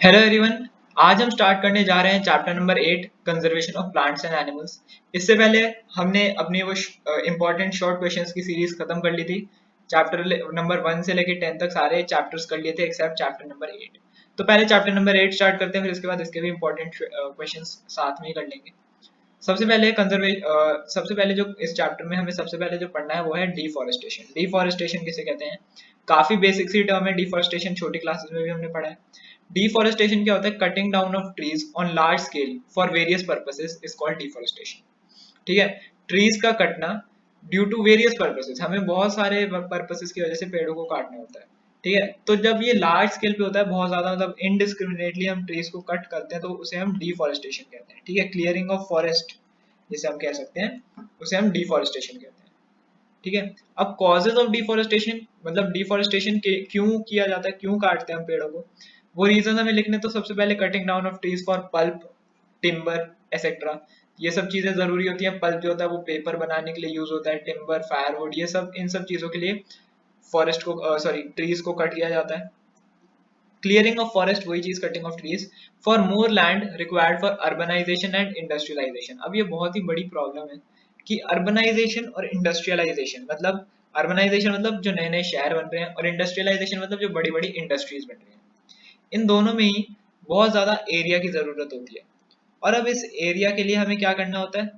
Hello everyone. आज हम start करने जा रहे हैं chapter number 8 conservation of plants and animals. इससे पहले हमने अपनी वो इम्पोर्टेंट शॉर्ट क्वेश्चंस की सीरीज खत्म कर ली थी। चैप्टर नंबर 1 से लेकर 10 तक सारे चैप्टर्स कर लिए थे एक्सेप्ट चैप्टर नंबर 8। तो पहले चैप्टर नंबर 8 स्टार्ट करते हैं, फिर इसके बाद इसके भी इम्पोर्टेंट क्वेश्चंस साथ में ही कर लेंगे। सबसे पहले जो इस चैप्टर में हमें सबसे पहले जो पढ़ना है वो है डिफॉरेस्टेशन। डिफॉरेस्टेशन किसे कहते हैं? काफी बेसिक सी टर्म है डिफॉरेस्टेशन, छोटी क्लासेस में भी हमने पढ़ा है। डिफॉरेस्टेशन क्या होता है? Cutting down of trees on large scale for various purposes is called deforestation. ठीक है, ट्रीज का कटना ड्यू टू वेरियस पर्पसेस, हमें बहुत सारे पर्पसेस की वजह से पेड़ों को काटना होता है। ठीक है, तो जब ये लार्ज स्केल पे होता है, बहुत ज्यादा मतलब इनडिस्क्रिमिनेटली हम ट्रीज को कट करते हैं, तो उसे हम डिफॉरेस्टेशन कहते हैं। ठीक है, क्लियरिंग ऑफ फॉरेस्ट जिसे हम कह सकते हैं, उसे हम डिफॉरेस्टेशन कहते हैं। ठीक है, अब कॉजेज ऑफ डिफॉरेस्टेशन मतलब डिफॉरेस्टेशन के क्यों किया जाता है, क्यों काटते हैं हम पेड़ों को, वो रीजन हमें लिखने। तो सबसे पहले cutting down of trees for pulp, timber etcetera, ये सब चीजें जरूरी होती हैं। पल्प जो होता है वो पेपर बनाने के लिए यूज होता है, टिम्बर फायरवुड, ये सब इन सब चीजों के लिए फॉरेस्ट को सॉरी ट्रीज को कट किया जाता है। क्लियरिंग ऑफ फॉरेस्ट वही चीज, cutting of trees for more land required for urbanization and industrialization. अब ये बहुत ही बड़ी प्रॉब्लम है कि अर्बनाइजेशन और इंडस्ट्रियलाइजेशन मतलब अर्बनाइजेशन मतलब जो नए नए शहर बन रहे हैं, और इंडस्ट्रियलाइजेशन मतलब जो बड़ी बड़ी इंडस्ट्रीज बन रही हैं, इन दोनों में ही बहुत ज्यादा एरिया की जरूरत होती है। और अब इस एरिया के लिए हमें क्या करना होता है?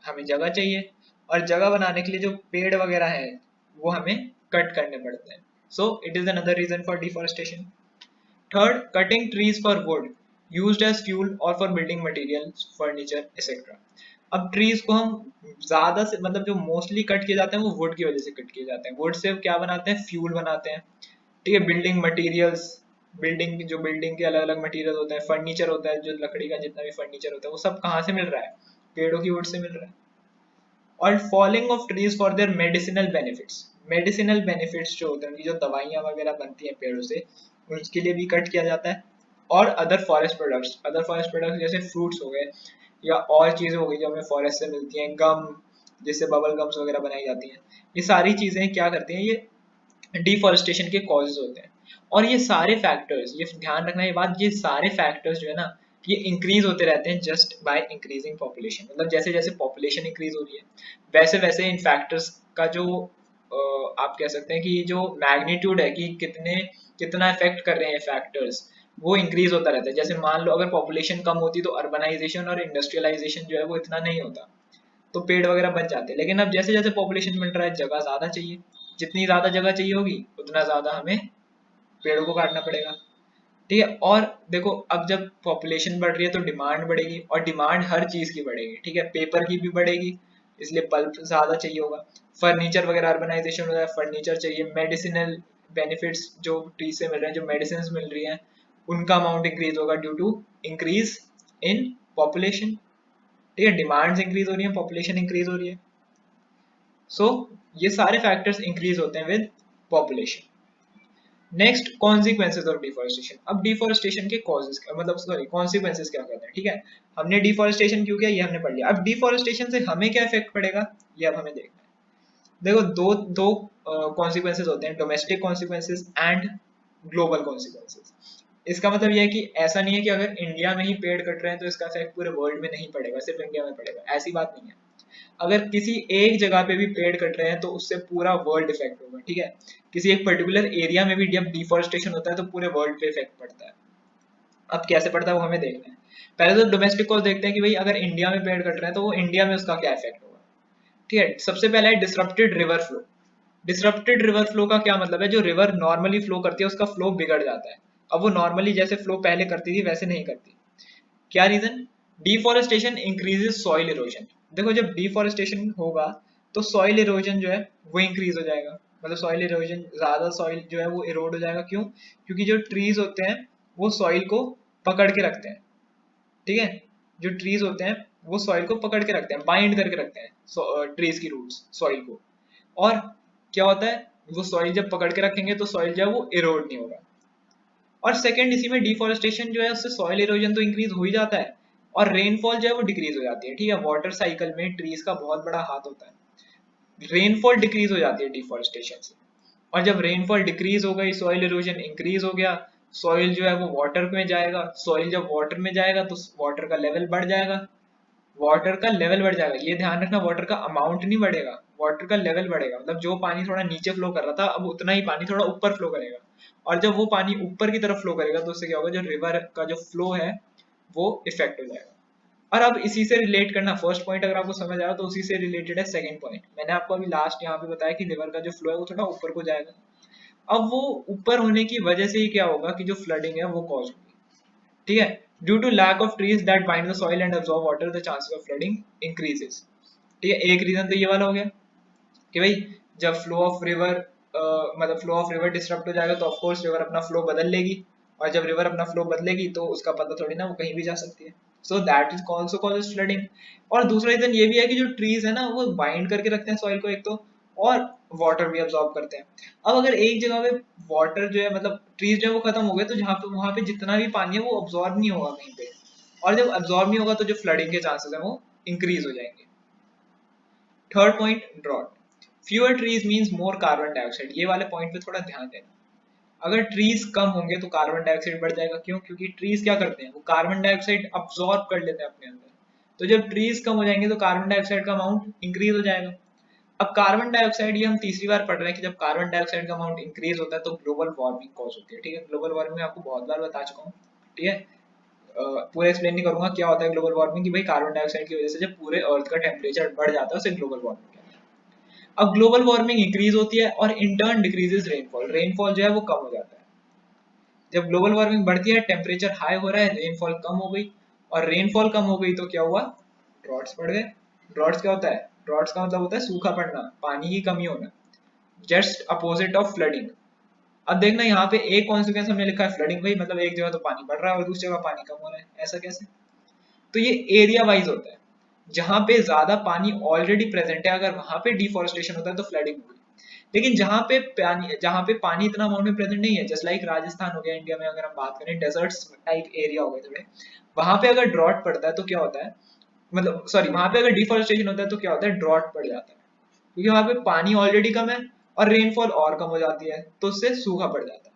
हमें जगह चाहिए, और जगह बनाने के लिए जो पेड़ वगैरह है वो हमें कट करने पड़ते हैं। So it is another reason for deforestation. Third, cutting trees for wood used as fuel और for building materials, furniture etcetera. अब ट्रीज को हम ज्यादा से मतलब जो मोस्टली कट किए जाते हैं वो वुड की वजह से कट किए जाते हैं। वुड से क्या बनाते हैं? फ्यूल बनाते हैं। ठीक है, बिल्डिंग मटेरियल्स, बिल्डिंग के अलग अलग मटेरियल होते हैं, फर्नीचर होता है, जो लकड़ी का जितना भी फर्नीचर होता है वो सब कहाँ से मिल रहा है? पेड़ों की वुड से मिल रहा है। और falling of trees for their medicinal benefits, medicinal benefits जो होते हैं, उनकी जो दवाइयाँ वगैरह बनती हैं पेड़ों से, उसके लिए भी कट किया जाता है। और अदर फॉरेस्ट प्रोडक्ट्स जैसे फ्रूट्स हो गए या और चीजें हो गई जो हमें फॉरेस्ट से मिलती हैं, गम जिससे बबल गम्स वगैरह बनाई जाती हैं, ये सारी चीजें क्या करती हैं? ये डिफॉरेस्टेशन के कॉजेज होते हैं। और ये सारे फैक्टर्स, ये ध्यान रखना ये बात, ये सारे फैक्टर्स जो है ना, ये इंक्रीज होते रहते हैं जस्ट बाय इंक्रीजिंग पॉपुलेशन। मतलब जैसे जैसे पॉपुलेशन इंक्रीज हो रही है वैसे वैसे इन फैक्टर्स का जो आप कह सकते हैं कि जो मैग्नीट्यूड है कि कितना इफेक्ट कर रहे हैं फैक्टर्स, वो इंक्रीज होता रहता है। जैसे मान लो अगर पॉपुलेशन कम होती तो अर्बनाइजेशन और इंडस्ट्रियलाइजेशन जो है वो इतना नहीं होता, तो पेड़ वगैरह बच जाते। लेकिन अब जैसे जैसे पॉपुलेशन बढ़ रहा है, जगह ज्यादा चाहिए, जितनी ज्यादा जगह चाहिए होगी उतना ज्यादा हमें पेड़ों को काटना पड़ेगा। ठीक है, और देखो अब जब पॉपुलेशन बढ़ रही है तो डिमांड बढ़ेगी, और डिमांड हर चीज की बढ़ेगी। ठीक है, पेपर की भी बढ़ेगी, इसलिए पल्प ज्यादा चाहिए होगा। फर्नीचर वगैरह अर्बनाइजेशन हो रहा है, फर्नीचर चाहिए। मेडिसिनल बेनिफिट्स जो ट्री से मिल रहे हैं, जो मेडिसिन मिल रही हैं, उनका अमाउंट इंक्रीज होगा due to increase in population. ठीक है, डिमांड्स इंक्रीज हो रही है, पॉपुलेशन इंक्रीज हो रही है। सो ये सारे फैक्टर्स इंक्रीज होते हैं with population. Next, consequences of deforestation. अब डिफॉरेस्टेशन के कॉजेज मतलब सॉरी कॉन्सिक्वेंसेज क्या कहते हैं? ठीक है, हमने डिफॉरेस्टेशन क्यों किया ये हमने पढ़ लिया। अब डिफॉरेस्टेशन से हमें क्या इफेक्ट पड़ेगा ये अब हमें देखना है। देखो दो दो कॉन्सिक्वेंसेज होते हैं, domestic consequences and global consequences. इसका मतलब यह है कि ऐसा नहीं है कि अगर इंडिया में ही पेड़ कट रहे हैं तो इसका इफेक्ट पूरे वर्ल्ड में नहीं पड़ेगा, सिर्फ इंडिया में पड़ेगा, ऐसी बात नहीं है। अगर किसी एक जगह पे भी पेड़ कट रहे हैं तो उससे पूरा वर्ल्ड इफेक्ट होगा। ठीक है, किसी एक पर्टिकुलर एरिया में भी जब डिफॉरेस्टेशन होता है तो पूरे वर्ल्ड पे इफेक्ट पड़ता है। अब कैसे पड़ता है वो हमें देखना है। पहले तो डोमेस्टिक कॉज देखते हैं कि भाई अगर इंडिया में पेड़ कट रहे हैं तो वो इंडिया में उसका क्या इफेक्ट होगा। ठीक है, सबसे पहला है disrupted river flow. Disrupted river flow का क्या मतलब है? जो रिवर नॉर्मली फ्लो करती है उसका फ्लो बिगड़ जाता है। अब वो नॉर्मली जैसे फ्लो पहले करती थी वैसे नहीं करती। क्या reason? Deforestation increases soil erosion. देखो जब डिफॉरेस्टेशन होगा तो सॉइल इरोजन जो है वो इंक्रीज हो जाएगा। मतलब सॉइल इरोजन, ज्यादा सॉइल जो है वो इरोड हो जाएगा। क्यों? क्योंकि जो ट्रीज होते हैं वो सॉइल को पकड़ के रखते हैं। ठीक है, जो ट्रीज होते हैं वो सॉइल को पकड़ के रखते हैं, बाइंड करके रखते हैं ट्रीज की रूट्स सॉइल को। और क्या होता है, वो सॉइल जब पकड़ के रखेंगे तो सॉइल जो है वो इरोड नहीं होगा। और सेकंड, इसी में डिफॉरेस्टेशन जो है उससे सॉइल इरोजन तो इंक्रीज हो ही जाता है, और रेनफॉल जो है वो डिक्रीज हो जाती है। ठीक है, वाटर साइकिल में ट्रीज का बहुत बड़ा हाथ होता है। रेनफॉल डिक्रीज हो जाती है डिफॉरेस्टेशन से, और जब रेनफॉल डिक्रीज हो गई, सॉइल इरोजन इंक्रीज हो गया, सॉइल जो है वो वाटर में जाएगा, सॉइल जब वाटर में जाएगा तो वाटर का लेवल बढ़ जाएगा, वाटर का लेवल बढ़ जाएगा, ये ध्यान रखना, वाटर का अमाउंट नहीं बढ़ेगा, वाटर का लेवल बढ़ेगा, मतलब जो पानी थोड़ा नीचे फ्लो कर रहा था अब उतना ही पानी थोड़ा ऊपर फ्लो करेगा, और जब वो पानी ऊपर की तरफ फ्लो करेगा तो उससे क्या होगा, जो रिवर का जो फ्लो है वो इफेक्ट हो जाएगा। और अब इसी से रिलेट करना, फर्स्ट पॉइंट अगर आपको समझ आया तो उसी से रिलेटेड है सेकंड पॉइंट। मैंने आपको अभी लास्ट यहाँ पे बताया कि रिवर का जो फ्लो है वो थोड़ा ऊपर को जाएगा। अब वो ऊपर होने की वजह से ही क्या होगा कि जो फ्लडिंग है वो कॉज होगी, ठीक है। Due to lack of trees that bind the soil and absorb water the chances of flooding increases, ठीक है। एक रीजन तो ये वाला हो गया कि भाई जब फ्लो ऑफ रिवर मतलब फ्लो ऑफ रिवर डिस्टर्ब हो जाएगा तो ऑफ कोर्स रिवर अपना फ्लो बदल लेगी, और जब रिवर अपना फ्लो बदलेगी तो उसका पता थोड़ी ना वो कहीं भी जा सकती है, so that is also causes flooding. और दूसरा रीजन ये भी है कि जो ट्रीज है ना वो बाइंड करके रखते हैं सॉइल को एक तो, और वाटर भी अब्सॉर्ब करते हैं। अब अगर एक जगह पे वाटर जो है मतलब ट्रीज जो है वो खत्म हो गए तो जहाँ पे वहां पे जितना भी पानी है वो अब्सॉर्ब नहीं होगा कहीं पे, और जब अब्सॉर्ब नहीं होगा तो जो फ्लडिंग के चांसेस है वो इंक्रीज हो जाएंगे। Third point, drought. Fewer trees means more carbon dioxide, ये वाले पॉइंट पे थोड़ा ध्यान देना। अगर ट्रीज कम होंगे तो कार्बन डाइऑक्साइड बढ़ जाएगा, क्यों? क्योंकि ट्रीज क्या करते हैं, वो कार्बन डाइऑक्साइड अब्सॉर्ब कर लेते हैं अपने अंदर, तो जब ट्रीज कम हो जाएंगे तो कार्बन डाइऑक्साइड का अमाउंट इंक्रीज हो जाएगा। अब कार्बन डाइऑक्साइड, ये हम तीसरी बार पढ़ रहे हैं कि जब कार्बन डाइऑक्साइड का अमाउंट इंक्रीज होता है तो ग्लोबल वार्मिंग कॉज होती है, ठीक है। ग्लोबल वार्मिंग में आपको बहुत बार बता चुका हूँ, ठीक है। पूरा एक्सप्लेन नहीं करूंगा क्या होता है ग्लोबल वार्मिंग, कि भाई कार्बन डाइऑक्साइड की वजह से जब पूरे अर्थ का टेम्परेचर बढ़ जाता है उसे ग्लोबल वार्मिंग कहते हैं। अब ग्लोबल वार्मिंग इंक्रीज होती है और in turn decreases rainfall, rainfall जो है वो कम हो जाता है। जब ग्लोबल वार्मिंग बढ़ती है, टेम्परेचर हाई हो रहा है, रेनफॉल कम हो गई, और रेनफॉल कम हो गई तो क्या हुआ, ड्रॉट्स बढ़ गए। ड्रॉट्स क्या होता है, ड्रॉट्स का मतलब होता है सूखा पड़ना, पानी की कमी होना, जस्ट अपोजिट ऑफ फ्लडिंग। अब देखना यहाँ पे एक कॉन्सिक्वेंस हमने लिखा है फ्लडिंग, भाई मतलब एक जगह तो पानी बढ़ रहा है और दूसरी जगह पानी कम हो रहा है, ऐसा कैसे? तो ये एरिया वाइज होता है, जहां पे ज्यादा पानी ऑलरेडी प्रेजेंट है अगर वहां पे डिफॉरेस्टेशन होता है तो फ्लडिंग होगी। लेकिन जहां पे पानी इतना अमाउंट में प्रेजेंट नहीं है, जस्ट लाइक राजस्थान हो गया इंडिया में, अगर हम बात करें डेजर्ट्स टाइप एरिया हो गए थोड़े, वहां पे अगर ड्रॉट पड़ता है तो क्या होता है, मतलब सॉरी वहां पे अगर डिफॉरेस्टेशन होता है तो क्या होता है, ड्रॉट पड़ जाता है, क्योंकि वहां पे पानी ऑलरेडी कम है और रेनफॉल और कम हो जाती है तो उससे सूखा पड़ जाता है।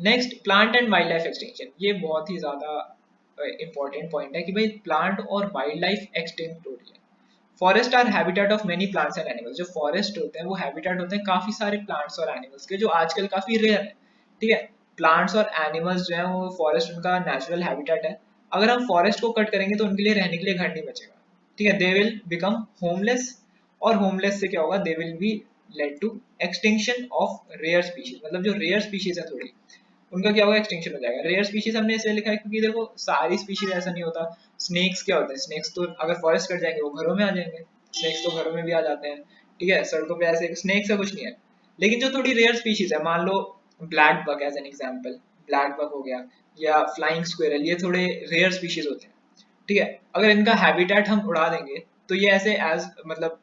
Next, plant and wild life extinction, ये बहुत ही ज्यादा इंपॉर्टेंट पॉइंट है कि भाई प्लांट और वाइल्ड लाइफ एक्सटिंक्ट हो रही है। Forest are habitat of many plants and animals, जो फॉरेस्ट होते हैं वो हैबिटेट होते हैं काफी सारे प्लांट्स और एनिमल्स के, जो आजकल काफी रेयर है, ठीक है। प्लांट्स और एनिमल्स जो है वो फॉरेस्ट उनका नेचुरल हैबिटेट है। अगर हम फॉरेस्ट को कट करेंगे तो उनके लिए रहने के लिए घर नहीं बचेगा, ठीक है, दे विल बिकम होमलेस, और होमलेस से क्या होगा, they will be led to extinction of rare species, मतलब जो रेयर स्पीशीज है थोड़ी, उनका क्या होगा, एक्सटिंक्शन हो जाएगा। रेयर स्पीशीज हमने इसलिए लिखा है क्योंकि देखो सारी स्पीशीज ऐसा नहीं होता। स्नेक्स क्या होते हैं, स्नेक्स तो अगर फॉरेस्ट कट जाएंगे वो घरों में आ जाएंगे, स्नेक्स तो घरों में भी आ जाते हैं, ठीक है, सड़कों पे ऐसे स्नेक्स है कुछ नहीं है। लेकिन जो थोड़ी रेयर स्पीशीज है, मान लो black buck as an example, black buck हो गया या फ्लाइंग स्क्वेरल, ये थोड़े रेयर स्पीशीज होते हैं, ठीक है। अगर इनका हैबिटेट हम उड़ा देंगे तो ये ऐसे एज मतलब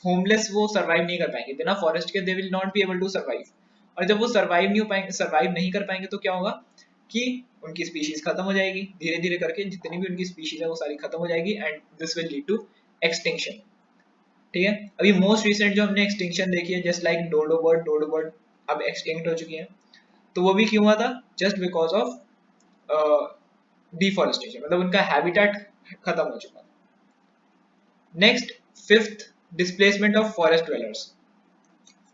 होमलेस वो सर्वाइव नहीं कर पाएंगे, बिना फॉरेस्ट के they will not be able to survive. और जब वो सर्वाइव नहीं कर पाएंगे तो क्या होगा कि उनकी स्पीशीज खत्म हो जाएगी, धीरे धीरे करके जितनी भी उनकी स्पीशीज है वो सारी खत्म हो जाएगी, and this will lead to extinction, ठीक है। अभी मोस्ट रिसेंट जो हमने एक्सटिंक्शन देखी है, जस्ट लाइक डोडो बर्ड अब एक्सटिंक्ट हो चुकी है, तो वो भी क्यों हुआ था, जस्ट बिकॉज ऑफ डिफॉरेस्टेशन, मतलब उनका हैबिटेट खत्म हो चुका। Next, fifth, displacement of forest dwellers.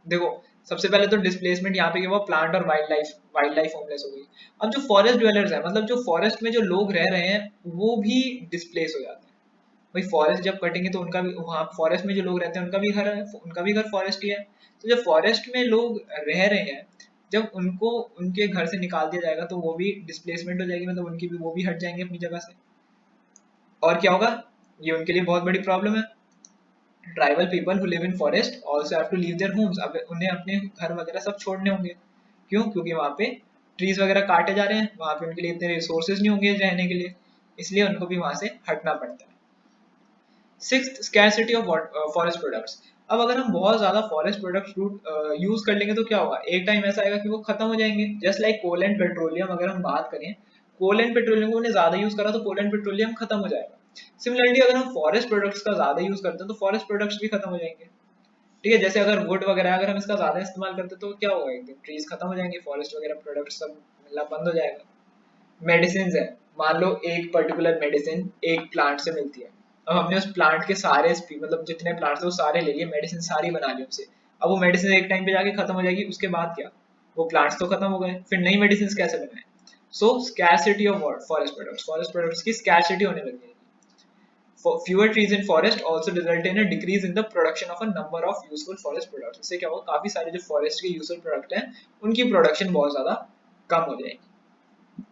देखो सबसे पहले तो डिस्प्लेसमेंट यहाँ पे क्या हुआ, प्लांट और वाइल्ड लाइफ होमलेस हो गई। अब जो फॉरेस्ट ड्वेलर्स है, मतलब जो फॉरेस्ट में जो लोग रह रहे हैं वो भी डिस्प्लेस हो जाते हैं। भाई फॉरेस्ट जब कटेंगे तो उनका भी, वहाँ फॉरेस्ट में जो लोग रहते हैं उनका भी घर है, उनका भी घर फॉरेस्ट ही है, तो जब फॉरेस्ट में लोग रह रहे हैं, जब उनको उनके घर से निकाल दिया जाएगा तो वो भी डिस्प्लेसमेंट हो जाएगी, मतलब उनकी भी, वो भी हट जाएंगे अपनी जगह से। और क्या होगा, ये उनके लिए बहुत बड़ी प्रॉब्लम है। Tribal people who live in forest also have to leave their homes, अब उन्हें अपने घर वगैरह सब छोड़ने होंगे, क्यों? क्योंकि वहाँ पे ट्रीज वगैरह काटे जा रहे हैं, वहाँ पे उनके लिए इतने रिसोर्सेज नहीं होंगे रहने के लिए, इसलिए उनको भी वहाँ से हटना पड़ता है। Sixth, scarcity of forest products. अब अगर हम बहुत ज्यादा फॉरेस्ट प्रोडक्ट्स यूज कर लेंगे तो क्या होगा, एक टाइम ऐसा आएगा कि वो खत्म हो जाएंगे, just like coal and petroleum. अगर हम बात करें, कोल एंड पेट्रोलियम को उन्हें ज्यादा यूज करा तो कोल एंड पेट्रोलियम खत्म हो जाएगा। सिमिलरली अगर हम फॉरेस्ट प्रोडक्ट्स का ज्यादा यूज करते हैं तो फॉरेस्ट प्रोडक्ट्स भी खत्म हो जाएंगे। ठीक है, जैसे अगर वुड वगैरह अगर हम इसका ज्यादा इस्तेमाल करते तो क्या होगा, एक दिन ट्रीज खत्म हो जाएंगे, फॉरेस्ट वगैरह प्रोडक्ट सब मिलना बंद हो जाएगा। मेडिसिन है, मान लो एक पर्टिकुलर मेडिसिन एक प्लांट से मिलती है, अब हमने उस प्लांट के सारे मतलब जितने प्लांट्स थे वो सारे ले लिए, मेडिसिन सारी बना ली उससे। अब वो मेडिसिन एक टाइम पे जाके खत्म हो जाएगी, उसके बाद क्या, वो प्लांट्स तो खत्म हो गए, फिर नई मेडिसिन कैसे बनाए। सो स्कैरसिटी ऑफ फॉरेस्ट प्रोडक्ट्स की स्कैरसिटी होने लग जाएगी। Fewer trees in forest also result in a decrease in the production of a number of useful forest products। इससे क्या होगा, काफी सारे जो फॉरेस्ट के यूजफुल प्रोडक्ट हैं उनकी प्रोडक्शन बहुत ज्यादा कम हो जाएगी।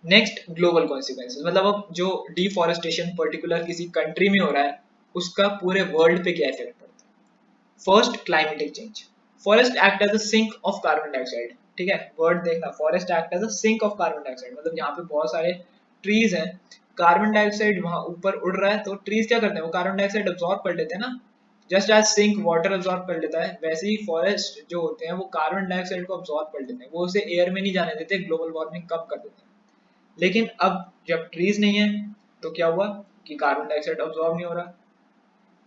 नेक्स्ट, ग्लोबल कॉन्सिक्वेंसेस, मतलब अब जो डिफॉरेस्टेशन पर्टिकुलर किसी कंट्री में हो रहा है उसका पूरे वर्ल्ड पे क्या इफेक्ट पड़ता है। First, climatic change. Forest act as a sink of carbon dioxide. ठीक है, वर्ड देखना, forest act as a sink of carbon dioxide, मतलब यहाँ पे बहुत सारे ट्रीज हैं, कार्बन डाइऑक्साइड वहां ऊपर उड़ रहा है, तो ट्रीज क्या करते हैं, वो कार्बन डाइऑक्साइड अब्सॉर्ब कर लेते हैं ना, just as sink water absorb कर लेता है, वैसे ही फॉरेस्ट जो होते हैं वो कार्बन डाइऑक्साइड को अब्सॉर्ब कर लेते हैं, वो उसे एयर में नहीं जाने देते, ग्लोबल वार्मिंग कम कर देते हैं। लेकिन अब जब ट्रीज नहीं है तो क्या हुआ कि कार्बन डाइऑक्साइड अब्सॉर्ब नहीं हो रहा।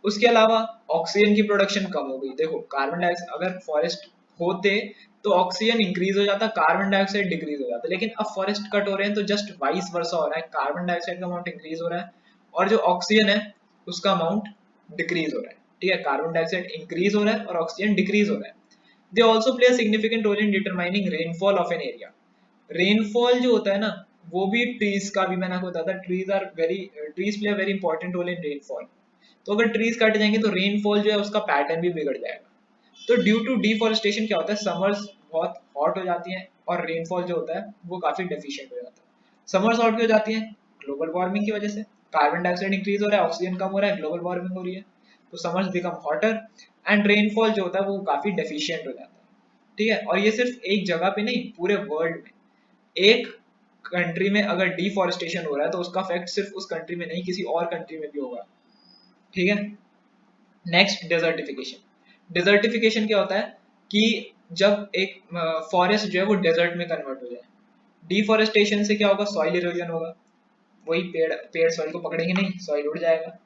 उसके अलावा ऑक्सीजन की प्रोडक्शन कम हो गई। देखो, कार्बन डाइऑक्साइड अगर फॉरेस्ट होते तो ऑक्सीजन इंक्रीज हो जाता, कार्बन डाइऑक्साइड डिक्रीज हो जाता, लेकिन अब फॉरेस्ट कट हो रहे हैं तो जस्ट वाइस वर्सा हो रहा है, कार्बन डाइऑक्साइड का अमाउंट इंक्रीज हो रहा है और जो ऑक्सीजन है उसका अमाउंट डिक्रीज हो रहा है। ठीक है, कार्बन डाइऑक्साइड इंक्रीज हो रहा है और ऑक्सीजन डिक्रीज हो रहा है। They also play a significant role in determining rainfall of an area. Rainfall जो होता है ना, वो भी ट्रीज का भी मैंने आपको बताया था, trees play a very important role in rainfall. तो अगर ट्रीज कट जाएंगे तो रेनफॉल जो है उसका पैटर्न भी बिगड़ जाएगा। तो ड्यू टू डिफॉरेस्टेशन क्या होता है, समर्स बहुत हॉट हो जाती हैं और रेनफॉल जो होता है वो काफी डेफिशिएंट हो जाता है। समर्स हॉट क्यों हो जाती है, ग्लोबल वार्मिंग की वजह से, कार्बन डाइऑक्साइड इंक्रीज हो रहा है, ऑक्सीजन कम हो रहा है, ग्लोबल वार्मिंग हो रही है, तो summers become hotter and rainfall जो होता है वो काफी डेफिशिएंट हो जाता है। ठीक है, और ये सिर्फ एक जगह पे नहीं, पूरे वर्ल्ड में, एक कंट्री में अगर डिफॉरेस्टेशन हो रहा है तो उसका इफेक्ट सिर्फ उस कंट्री में नहीं किसी और कंट्री में भी होगा। ठीक है, नेक्स्ट, डेजर्टिफिकेशन। डेजर्टिफिकेशन क्या होता है कि जब एक फॉरेस्ट जो है वो डेजर्ट में कन्वर्ट हो जाए। डिफॉरेस्टेशन से क्या होगा, सॉइल इरोजन होगा, वही पेड़ पेड़ सॉइल को पकड़ेंगे नहीं, सॉइल उड़ जाएगा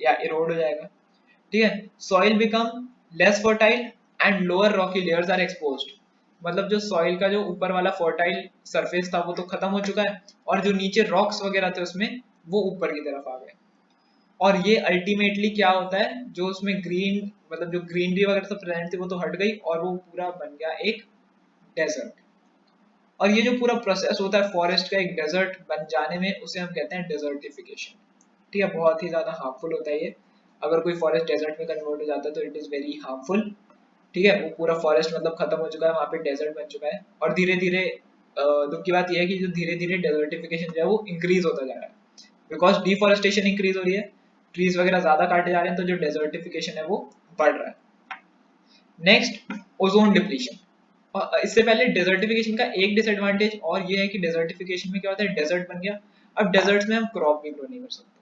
या इरोड हो जाएगा। ठीक है, soil become less fertile and lower rocky layers are exposed. मतलब जो सॉइल का जो ऊपर वाला फर्टाइल सरफेस था वो तो खत्म हो चुका है और जो नीचे रॉक्स वगैरह थे उसमें वो ऊपर की तरफ आ गए। और ये अल्टीमेटली क्या होता है, जो उसमें ग्रीन मतलब जो ग्रीनरी वगैरह सब प्रेजेंट थी वो तो हट गई और वो पूरा बन गया एक डेजर्ट। और ये जो पूरा प्रोसेस होता है फॉरेस्ट का एक डेजर्ट बन जाने में, उसे हम कहते हैं डेजर्टिफिकेशन। ठीक है, बहुत ही ज्यादा हार्मफुल होता है ये। अगर कोई फॉरेस्ट डेजर्ट में कन्वर्ट हो जाता है तो इट इज वेरी हार्मफुल। ठीक है, वो पूरा फॉरेस्ट मतलब खत्म हो चुका है, वहां पे डेजर्ट बन चुका है और धीरे धीरे दुख की बात यह है कि जो धीरे धीरे डेजर्टिफिकेशन जो है वो इंक्रीज होता जा रहा है, बिकॉज डिफॉरेस्टेशन इंक्रीज हो रही है, ट्रीज वगैरह ज्यादा काटे जा रहे हैं, तो जो डेजर्टिफिकेशन है वो बढ़ रहा है। Next, ozone depletion. और इससे पहले डेजर्टिफिकेशन का एक डिसएडवांटेज और ये है कि डेजर्टिफिकेशन में क्या होता है, डेजर्ट बन गया, अब डेजर्ट में हम क्रॉप भी ग्रो नहीं कर सकते।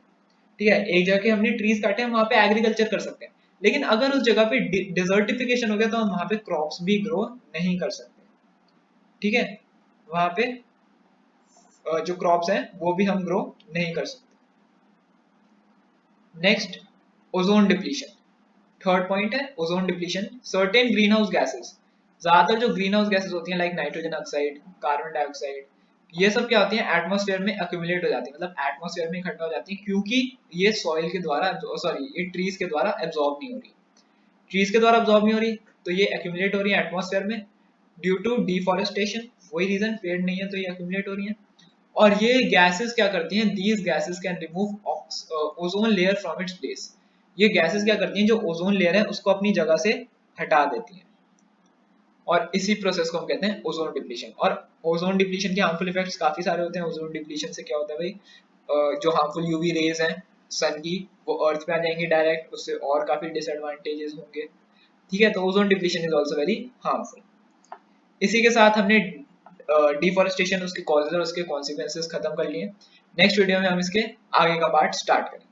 ठीक है, एक जगह हमने ट्रीज काटे हम वहां पे एग्रीकल्चर कर सकते हैं, लेकिन अगर उस जगह पे डिजर्टिफिकेशन हो गया तो हम वहां पे क्रॉप्स भी ग्रो नहीं कर सकते। ठीक है, वहां पे जो क्रॉप्स हैं वो भी हम ग्रो नहीं कर सकते। Next, ozone depletion. Third point है ozone depletion. Certain greenhouse gases, ज्यादातर जो ग्रीन हाउस गैसेस होती हैं like nitrogen oxide, carbon dioxide, ये सब क्या होती हैं, एटमॉस्फेयर में अक्यूमुलेट हो जाती है, मतलब एटमॉस्फेयर में इकट्ठा हो जाती है, क्योंकि ये सॉइल के द्वारा सॉरी ये ट्रीज के द्वारा एब्जॉर्ब नहीं हो रही। ट्रीज के द्वारा एब्जॉर्ब नहीं हो रही तो ये अक्यूमुलेट हो रही है एटमॉस्फेयर में ड्यू टू डिफॉरेस्टेशन। वही रीजन, पेड़ नहीं है तो ये अक्यूमुलेट हो रही है। और ये गैसेस क्या करती हैं, these gases can remove ozone layer from its place. ये गैसेस क्या करती हैं, जो ओजोन लेयर है उसको अपनी जगह से हटा देती हैं, और इसी प्रोसेस को हम कहते हैं ओजोन डिप्लीशन। और ओजोन डिप्लीशन के हार्मफुल इफेक्ट्स काफी सारे होते हैं। ओजोन डिप्लीशन से क्या होता है भाई, जो हार्मफुल यूवी रेज हैं सन की वो अर्थ पे आ जाएंगी डायरेक्ट, उससे और काफी डिसएडवांटेजेस होंगे। ठीक है, तो ozone depletion is also very harmful. इसी के साथ हमने डिफॉरेस्टेशन, उसके कॉजेज और उसके कॉन्सिक्वेंसेस खत्म कर लिए। नेक्स्ट वीडियो में हम इसके आगे का पार्ट स्टार्ट करेंगे।